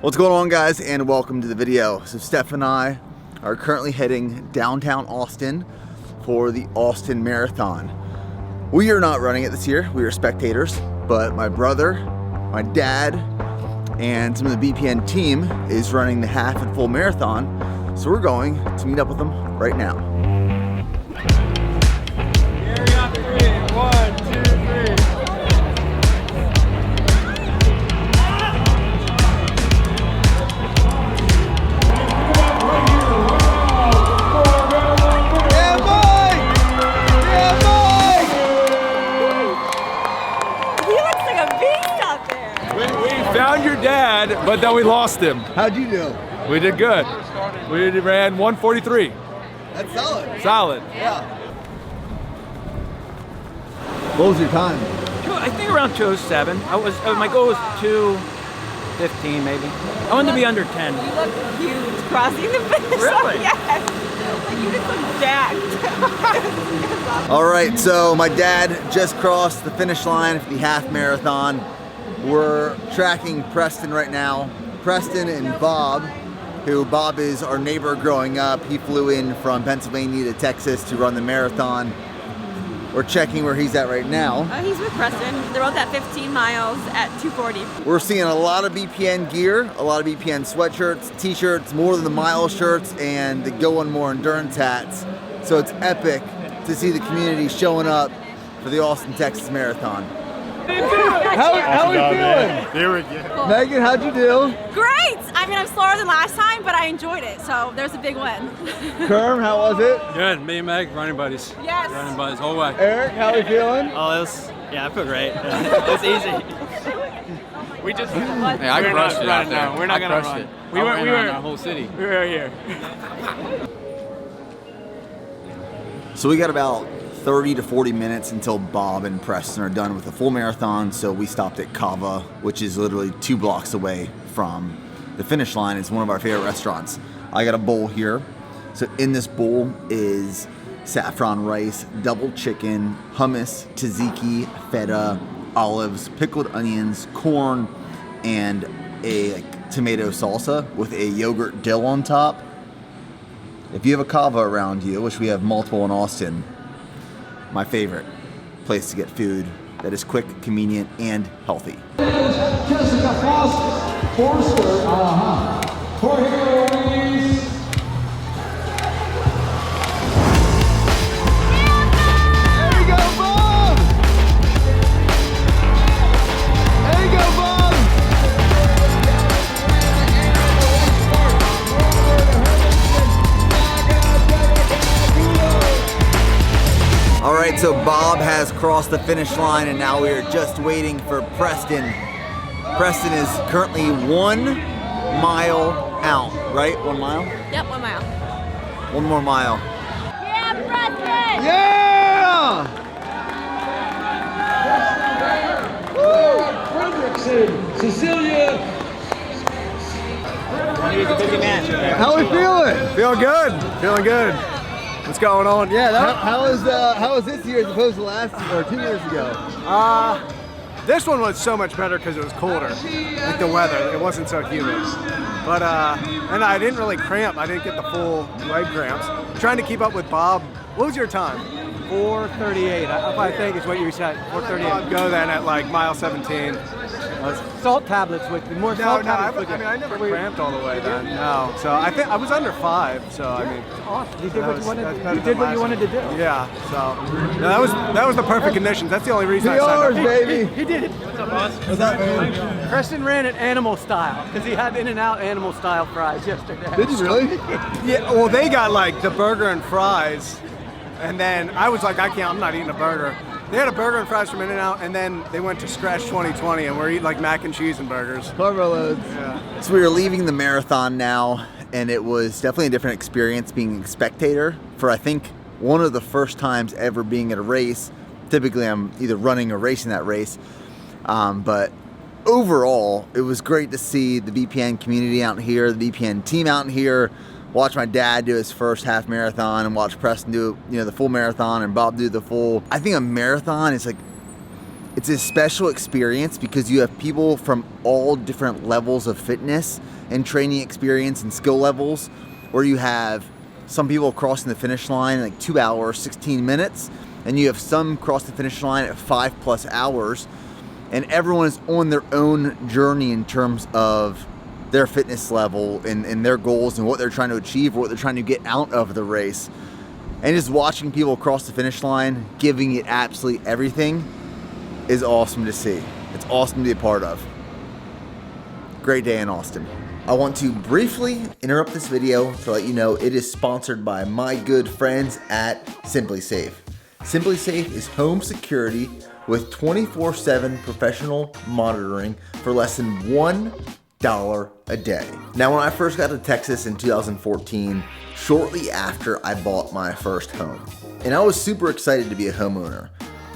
What's going on, guys, and welcome to the video. So Steph and I are currently heading downtown Austin for the Austin Marathon. We are not running it this year, we are spectators, but my brother, my dad, and some of the BPN team is running the half and full marathon. So we're going to meet up with them right now. Here we got 3, 1, 2, 3. Found your dad, but then we lost him. How'd you do? We did good. We ran 1:43. That's solid. Solid. Yeah. What was your time? I think around 2:07. My goal was 2:15 maybe. I wanted to be under 10. You look huge crossing the finish line. Really? Yes. Like you just look jacked. All right, so my dad just crossed the finish line for the half marathon. We're tracking Preston right now. Preston and Bob, who Bob is our neighbor growing up. He flew in from Pennsylvania to Texas to run the marathon. We're checking where he's at right now. He's with Preston. They rode that 15 miles at 2:40. We're seeing a lot of BPN gear, a lot of BPN sweatshirts, t-shirts, more than the mile shirts, and the Go One More endurance hats. So it's epic to see the community showing up for the Austin, Texas Marathon. How are you feeling? There we go. Megan, how'd you do? Great! I mean, I'm slower than last time, but I enjoyed it, so there's a big win. Kerm, how was it? Good. Me and Meg, running buddies. Yes. Running buddies, whole way. Eric, how are you feeling? Oh, yeah, I feel great. It's easy. We just. Hey, I crushed it out there. We're not gonna run. We were our whole city. We were here. So we got about 30 to 40 minutes until Bob and Preston are done with the full marathon, so we stopped at Cava, which is literally 2 blocks away from the finish line. It's one of our favorite restaurants. I got a bowl here. So in this bowl is saffron rice, double chicken, hummus, tzatziki, feta, olives, pickled onions, corn, and a tomato salsa with a yogurt dill on top. If you have a Cava around you, which we have multiple in Austin, my favorite place to get food that is quick, convenient, and healthy. Jessica Forster, Jorge Ruiz. There you go, Bob! There you go, Bob! All right, so Bob has crossed the finish line, and now we are just waiting for Preston. Preston is currently 1 mile out, right? 1 mile? Yep, 1 mile. 1 more mile. Yeah, Preston! Yeah! Fredrickson, Cecilia. How are we feeling? Feeling good. Feeling good. What's going on? Yeah, How was this year as opposed to last or 2 years ago? this one was so much better because it was colder. Like the weather, it wasn't so humid. But and I didn't really cramp. I didn't get the full leg cramps. Trying to keep up with Bob. What was your time? 4:38. I think is what you said. 4:38. Go then at like mile 17. Salt tablets with more salt tablets. I never cramped all the way then. No, so I think I was under 5. So I mean, Awesome. You did what you wanted. that's better You than did what last you wanted to do. Yeah. So no, that was the perfect conditions. That's the only reason I signed up. baby! He did it. What's up, man? Preston ran it animal style because he had In-N-Out animal style fries yesterday. Did you really? Yeah. Well, they got like the burger and fries, and then I was like, I'm not eating a burger. They had a burger and fries from In-N-Out, and then they went to Scratch 2020, and we're eating like mac and cheese and burgers. Carbo loads. Yeah. So we are leaving the marathon now, and it was definitely a different experience being a spectator for, I think, one of the first times ever being at a race. Typically I'm either running or racing that race, but overall it was great to see the BPN community out here, the BPN team out here, watch my dad do his first half marathon and watch Preston do, the full marathon and Bob do the full. I think a marathon is like, It's a special experience because you have people from all different levels of fitness and training experience and skill levels, where you have some people crossing the finish line in like 2 hours, 16 minutes, and you have some cross the finish line at 5+ hours, and everyone is on their own journey in terms of their fitness level and their goals and what they're trying to achieve, or what they're trying to get out of the race. And just watching people cross the finish line, giving it absolutely everything, is awesome to see. It's awesome to be a part of. Great day in Austin. I want to briefly interrupt this video to let you know it is sponsored by my good friends at SimpliSafe. SimpliSafe is home security with 24/7 professional monitoring for less than $1 a day. Now, when I first got to Texas in 2014, shortly after I bought my first home, and I was super excited to be a homeowner.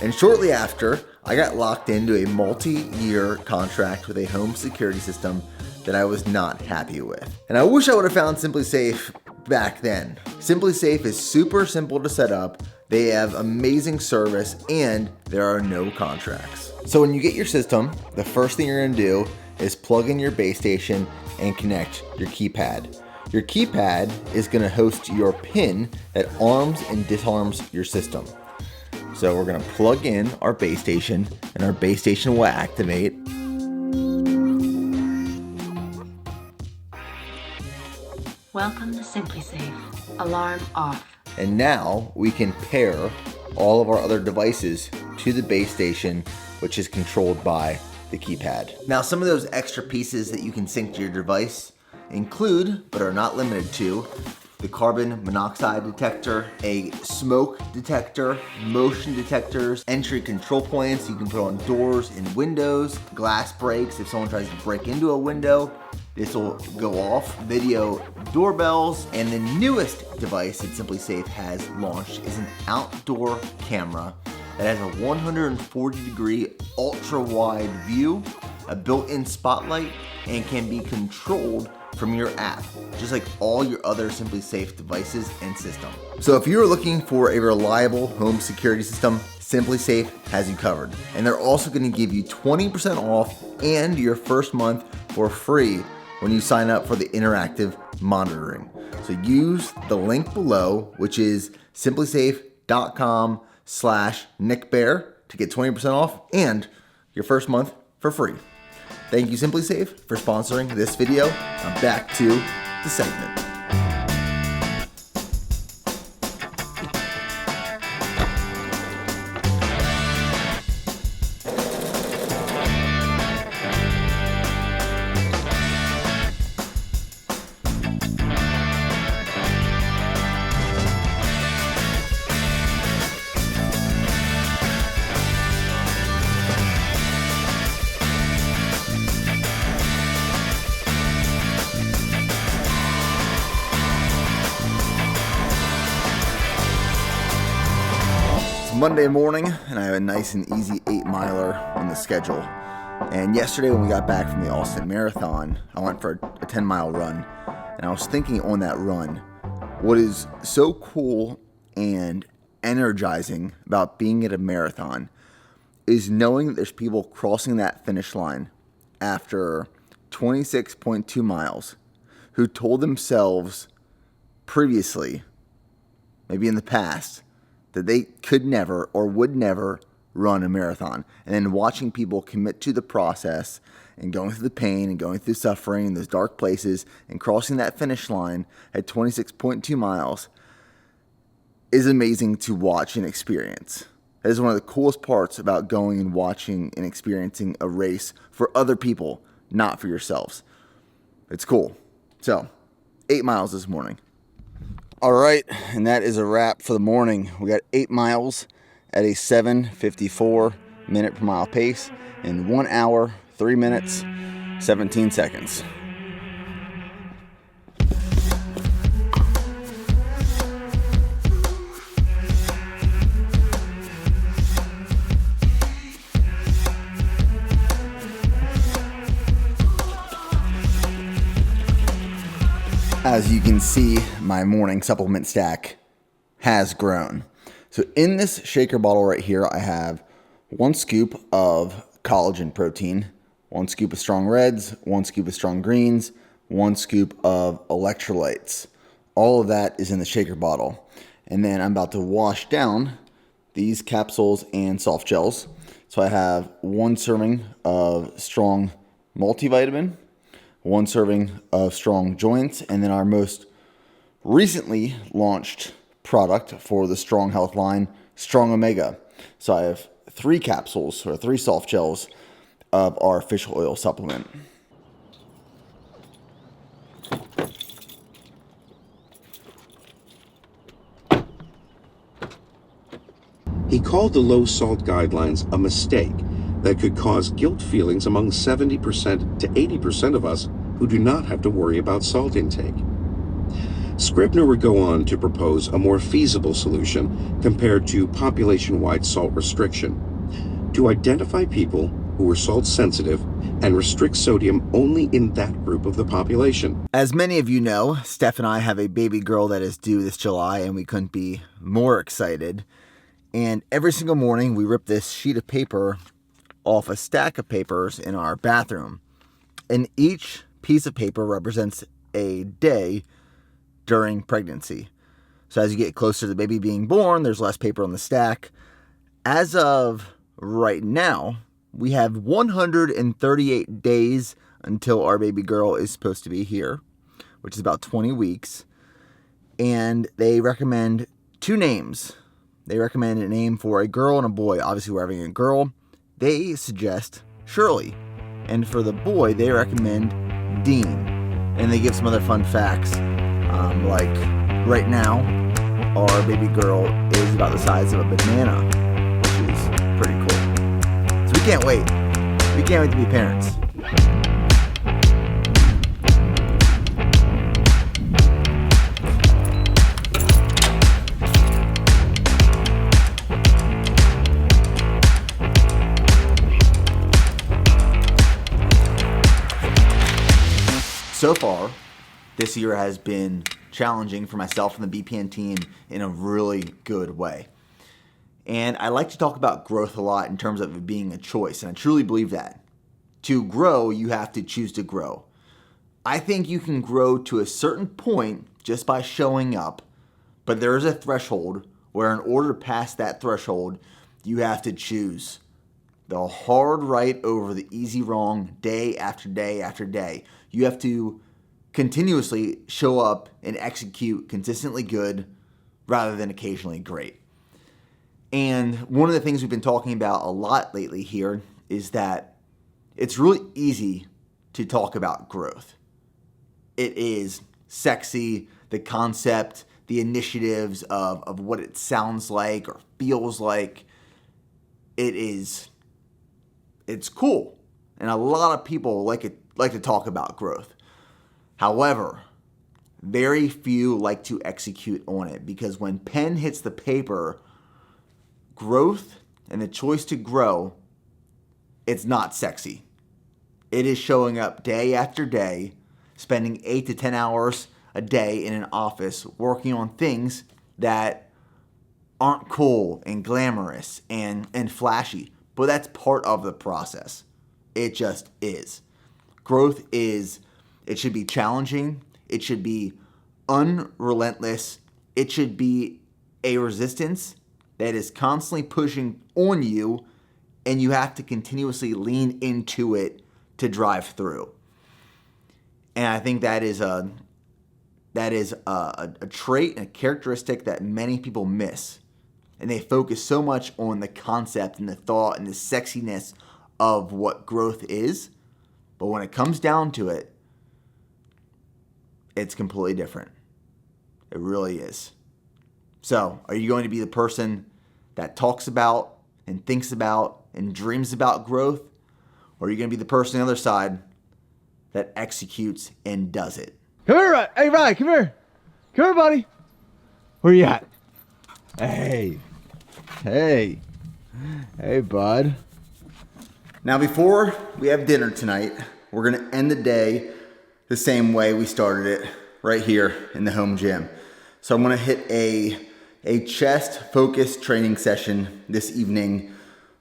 And shortly after, I got locked into a multi-year contract with a home security system that I was not happy with. And I wish I would have found SimpliSafe back then. SimpliSafe is super simple to set up. They have amazing service, and there are no contracts. So when you get your system, the first thing you're gonna do is plug in your base station and connect your keypad. Your keypad is gonna host your PIN that arms and disarms your system. So we're gonna plug in our base station, and our base station will activate. Welcome to SimpliSafe. Alarm off. And now we can pair all of our other devices to the base station, which is controlled by the keypad. Now, some of those extra pieces that you can sync to your device include, but are not limited to, the carbon monoxide detector, a smoke detector, motion detectors, entry control points you can put on doors and windows, glass breaks if someone tries to break into a window. This will go off, video doorbells, and the newest device that SimpliSafe has launched is an outdoor camera that has a 140-degree ultra-wide view, a built-in spotlight, and can be controlled from your app, just like all your other SimpliSafe devices and system. So if you're looking for a reliable home security system, SimpliSafe has you covered. And they're also gonna give you 20% off and your first month for free when you sign up for the interactive monitoring. So use the link below, which is simplisafe.com/nickbear to get 20% off and your first month for free. Thank you, SimpliSafe, for sponsoring this video. Now back to the segment. Monday morning, and I have a nice and easy 8-miler on the schedule. And yesterday when we got back from the Austin Marathon, I went for a 10-mile run, and I was thinking on that run, what is so cool and energizing about being at a marathon is knowing that there's people crossing that finish line after 26.2 miles who told themselves previously, maybe in the past, that they could never or would never run a marathon. And then watching people commit to the process and going through the pain and going through suffering in those dark places and crossing that finish line at 26.2 miles is amazing to watch and experience. That is one of the coolest parts about going and watching and experiencing a race for other people, not for yourselves. It's cool. So, 8 miles this morning. All right, and that is a wrap for the morning. We got 8 miles at a 7:54 minute per mile pace in 1 hour, 3 minutes, 17 seconds. As you can see, my morning supplement stack has grown. So in this shaker bottle right here, I have 1 scoop of collagen protein, 1 scoop of strong reds, 1 scoop of strong greens, 1 scoop of electrolytes. All of that is in the shaker bottle. And then I'm about to wash down these capsules and soft gels. So I have 1 serving of strong multivitamin, 1 serving of strong joints, and then our most recently launched product for the Strong Health line, Strong Omega. So I have 3 capsules or 3 soft gels of our fish oil supplement. He called the low salt guidelines a mistake that could cause guilt feelings among 70% to 80% of us who do not have to worry about salt intake. Scribner would go on to propose a more feasible solution compared to population-wide salt restriction, to identify people who were salt sensitive and restrict sodium only in that group of the population. As many of you know, Steph and I have a baby girl that is due this July, and we couldn't be more excited. And every single morning we rip this sheet of paper off a stack of papers in our bathroom. And each piece of paper represents a day during pregnancy. So as you get closer to the baby being born, there's less paper on the stack. As of right now, we have 138 days until our baby girl is supposed to be here, which is about 20 weeks. And they recommend 2 names. They recommend a name for a girl and a boy. Obviously, we're having a girl. They suggest Shirley. And for the boy, they recommend Dean. And they give some other fun facts. Like right now, our baby girl is about the size of a banana, which is pretty cool. So we can't wait. We can't wait to be parents. So far, this year has been challenging for myself and the BPN team in a really good way. And I like to talk about growth a lot in terms of it being a choice, and I truly believe that. To grow, you have to choose to grow. I think you can grow to a certain point just by showing up, but there is a threshold where in order to pass that threshold, you have to choose the hard right over the easy wrong day after day after day. You have to continuously show up and execute consistently good rather than occasionally great. And one of the things we've been talking about a lot lately here is that it's really easy to talk about growth. It is sexy, the concept, the initiatives of what it sounds like or feels like. It's cool. And a lot of people like to talk about growth. However, very few like to execute on it, because when pen hits the paper, growth and the choice to grow, it's not sexy. It is showing up day after day, spending 8 to 10 hours a day in an office working on things that aren't cool and glamorous and flashy, but that's part of the process. It just is. Growth it should be challenging. It should be unrelentless. It should be a resistance that is constantly pushing on you, and you have to continuously lean into it to drive through. And I think that is a trait and a characteristic that many people miss. And they focus so much on the concept and the thought and the sexiness of what growth is. But when it comes down to it, it's completely different. It really is. So, are you going to be the person that talks about and thinks about and dreams about growth? Or are you going to be the person on the other side that executes and does it? Come here, Ryan. Hey, Ryan, come here. Come here, buddy. Where you at? Hey. Hey, bud. Now, before we have dinner tonight, we're going to end the day the same way we started it, right here in the home gym. So I'm going to hit a chest-focused training session this evening.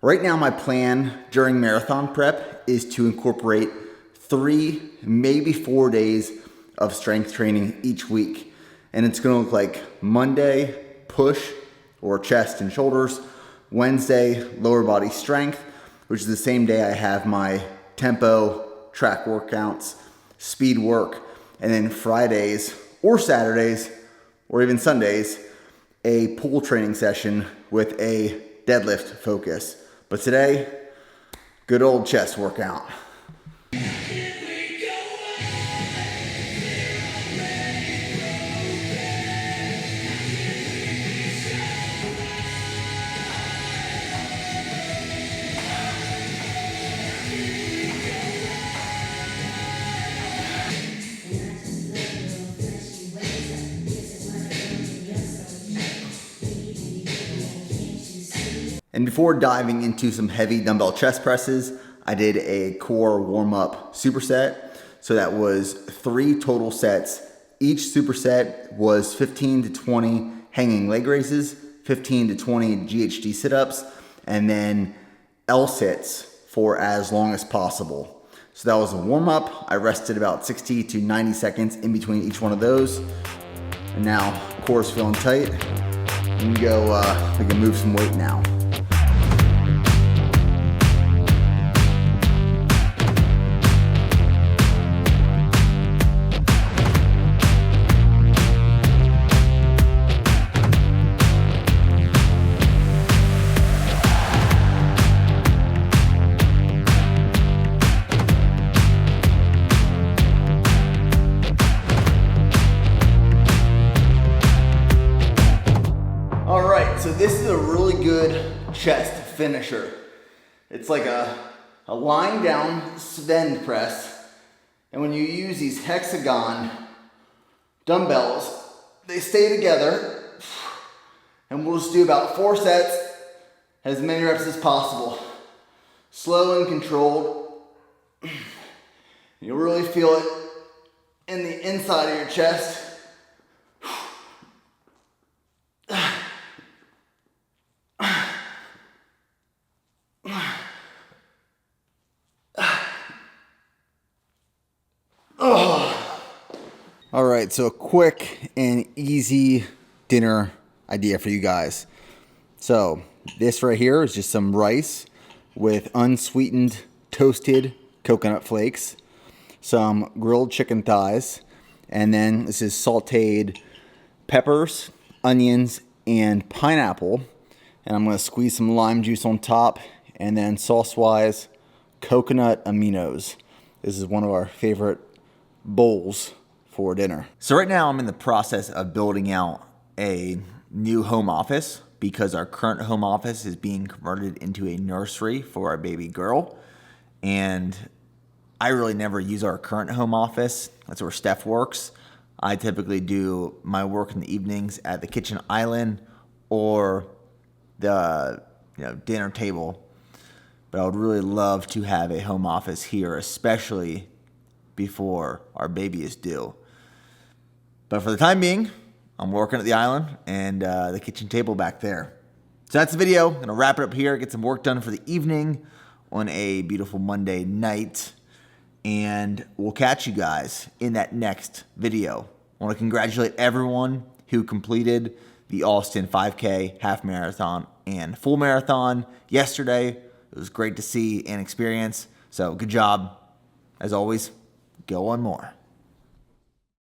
We're Right now, my plan during marathon prep is to incorporate 3, maybe 4 days of strength training each week. And it's gonna look like Monday, push or chest and shoulders, Wednesday, lower body strength, which is the same day I have my tempo, track workouts, speed work, and then Fridays or Saturdays, or even Sundays, a pull training session with a deadlift focus. But today, good old chest workout. And before diving into some heavy dumbbell chest presses, I did a core warm-up superset. So that was 3 total sets. Each superset was 15 to 20 hanging leg raises, 15 to 20 GHD sit-ups, and then L-sits for as long as possible. So that was a warm-up. I rested about 60 to 90 seconds in between each one of those. And now, core's feeling tight. We can move some weight now. So this is a really good chest finisher. It's like a lying down Sven press. And when you use these hexagon dumbbells, they stay together. And we'll just do about 4 sets, as many reps as possible. Slow and controlled. You'll really feel it in the inside of your chest. All right, so a quick and easy dinner idea for you guys. So this right here is just some rice with unsweetened toasted coconut flakes, some grilled chicken thighs, and then this is sauteed peppers, onions, and pineapple. And I'm gonna squeeze some lime juice on top, and then sauce-wise, coconut aminos. This is one of our favorite bowls for dinner. So right now I'm in the process of building out a new home office because our current home office is being converted into a nursery for our baby girl. And I really never use our current home office. That's where Steph works. I typically do my work in the evenings at the kitchen island or the dinner table. But I would really love to have a home office here, especially before our baby is due. But for the time being, I'm working at the island and the kitchen table back there. So that's the video. I'm gonna wrap it up here, get some work done for the evening on a beautiful Monday night. And we'll catch you guys in that next video. I wanna congratulate everyone who completed the Austin 5K, half marathon, and full marathon yesterday. It was great to see and experience. So good job. As always, go on more.